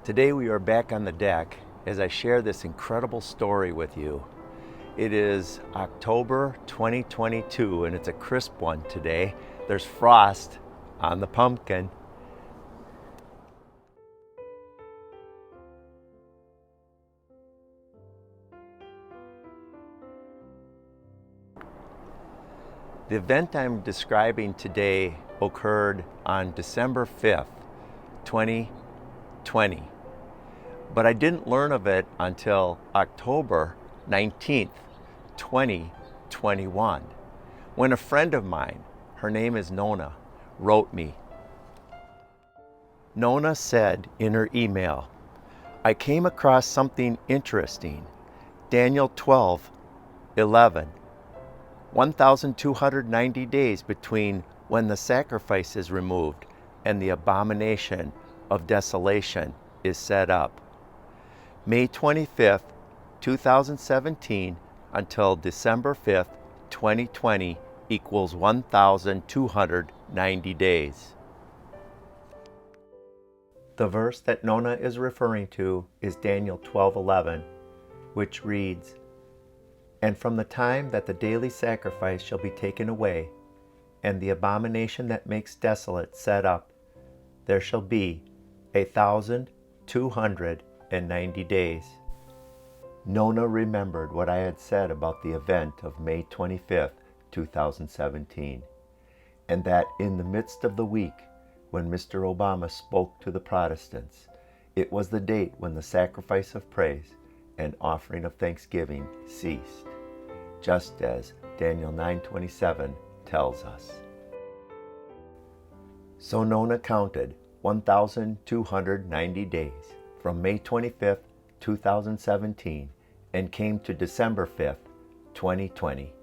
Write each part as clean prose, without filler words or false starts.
Today we are back on the deck as I share this incredible story with you. It is October 2022 and it's a crisp one today. There's frost on the pumpkin. The event I'm describing today occurred on December 5th, 2020. But I didn't learn of it until October 19th, 2021, when a friend of mine, her name is Nona, wrote me. Nona said in her email, I came across something interesting. Daniel 12:11. 1,290 days between when the sacrifice is removed and the abomination of desolation is set up. May 25th, 2017 until December 5th, 2020 equals 1,290 days. The verse that Nona is referring to is Daniel 12:11, which reads, And from the time that the daily sacrifice shall be taken away, and the abomination that makes desolate set up, there shall be 1,290 days. Nona remembered what I had said about the event of May 25th, 2017, and that in the midst of the week, when Mr. Obama spoke to the Protestants, it was the date when the sacrifice of praise and offering of thanksgiving ceased, just as Daniel 9:27 tells us. So Nona counted 1,290 days from May 25th, 2017 and came to December 5th, 2020,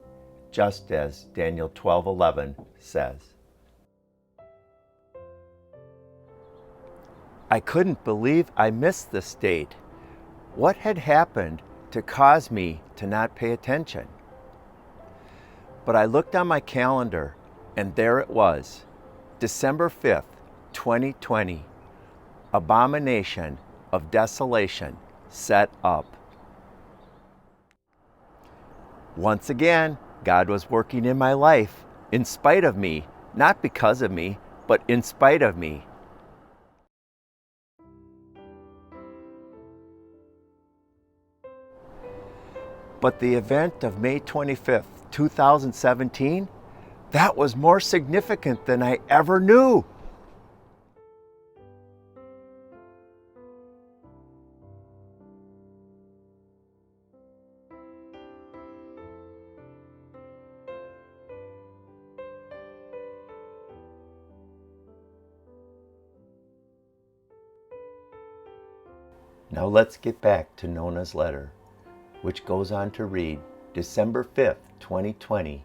just as Daniel 12:11 says. I couldn't believe I missed this date. What had happened to cause me to not pay attention? But I looked on my calendar and there it was, December 5th, 2020, Abomination of Desolation set up. Once again, God was working in my life, in spite of me, not because of me, but in spite of me. But the event of May 25th, 2017, that was more significant than I ever knew. Now let's get back to Nona's letter, which goes on to read, December 5th, 2020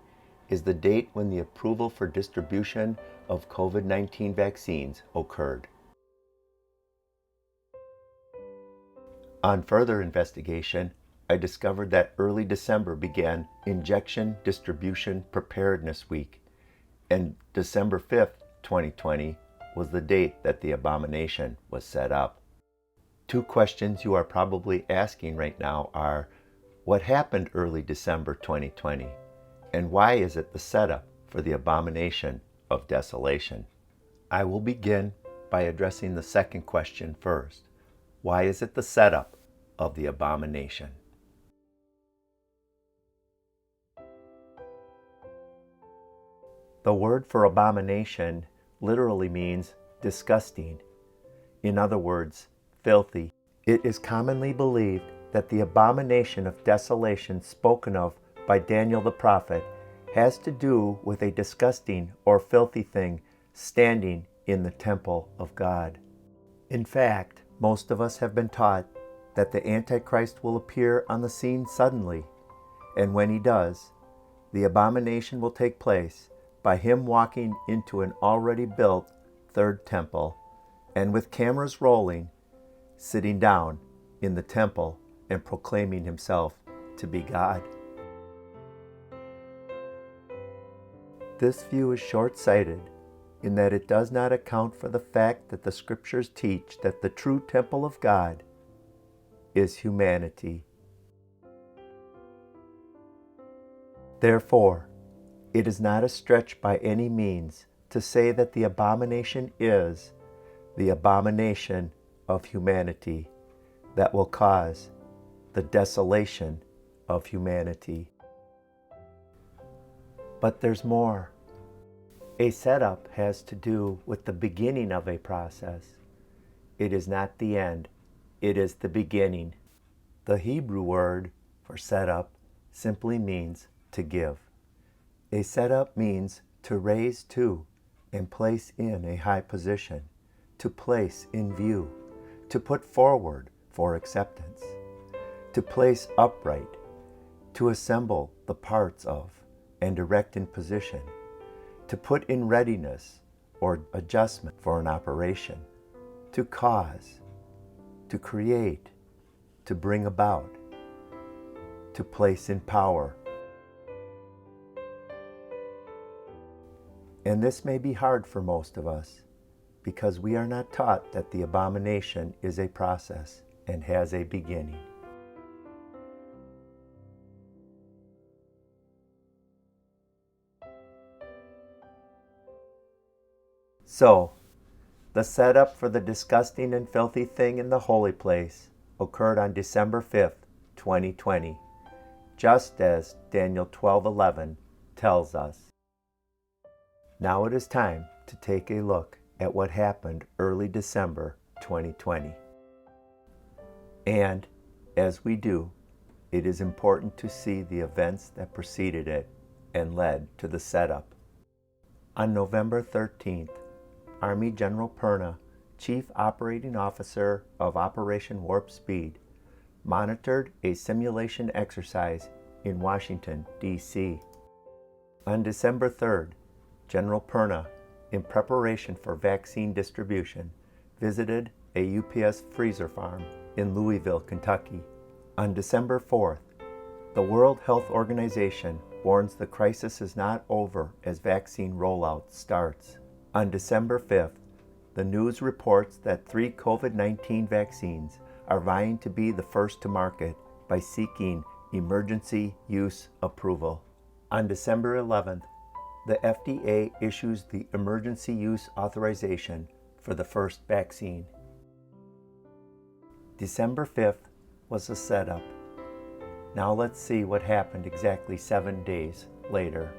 is the date when the approval for distribution of COVID-19 vaccines occurred. On further investigation, I discovered that early December began Injection Distribution Preparedness Week, and December 5th, 2020 was the date that the abomination was set up. Two questions you are probably asking right now are, what happened early December 2020? And why is it the setup for the abomination of desolation? I will begin by addressing the second question first. Why is it the setup of the abomination? The word for abomination literally means disgusting. In other words, filthy. It is commonly believed that the abomination of desolation spoken of by Daniel the prophet has to do with a disgusting or filthy thing standing in the temple of God. In fact, most of us have been taught that the Antichrist will appear on the scene suddenly, and when he does, the abomination will take place by him walking into an already built third temple, and with cameras rolling, sitting down in the temple and proclaiming himself to be God. This view is short-sighted in that it does not account for the fact that the Scriptures teach that the true temple of God is humanity. Therefore, it is not a stretch by any means to say that the abomination is the abomination of humanity that will cause the desolation of humanity. But there's more. A setup has to do with the beginning of a process. It is not the end, it is the beginning. The Hebrew word for setup simply means to give. A setup means to raise to and place in a high position, to place in view, to put forward for acceptance, to place upright, to assemble the parts of and erect in position, to put in readiness or adjustment for an operation, to cause, to create, to bring about, to place in power. And this may be hard for most of us because we are not taught that the abomination is a process and has a beginning. So, the setup for the disgusting and filthy thing in the holy place occurred on December 5th, 2020, just as Daniel 12:11 tells us. Now it is time to take a look at what happened early December 2020. And as we do, it is important to see the events that preceded it and led to the setup. On November 13th, Army General Perna, Chief Operating Officer of Operation Warp Speed, monitored a simulation exercise in Washington, D.C. On December 3rd, General Perna, in preparation for vaccine distribution, visited a UPS freezer farm in Louisville, Kentucky. On December 4th, the World Health Organization warns the crisis is not over as vaccine rollout starts. On December 5th, the news reports that 3 COVID-19 vaccines are vying to be the first to market by seeking emergency use approval. On December 11th, the FDA issues the emergency use authorization for the first vaccine. December 5th was a setup. Now let's see what happened exactly 7 days later.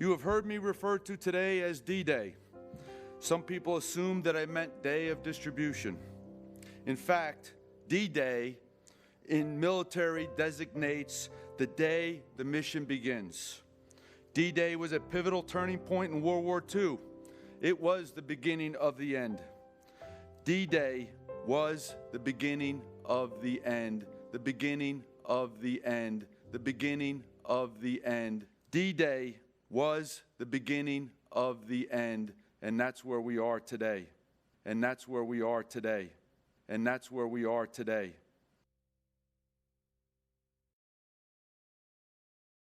You have heard me refer to today as D-Day. Some people assumed that I meant Day of Distribution. In fact, D-Day in military designates the day the mission begins. D-Day was a pivotal turning point in World War II. It was the beginning of the end. D-Day was the beginning of the end. The beginning of the end. The beginning of the end. D-Day was the beginning of the end. And that's where we are today. And that's where we are today. And that's where we are today.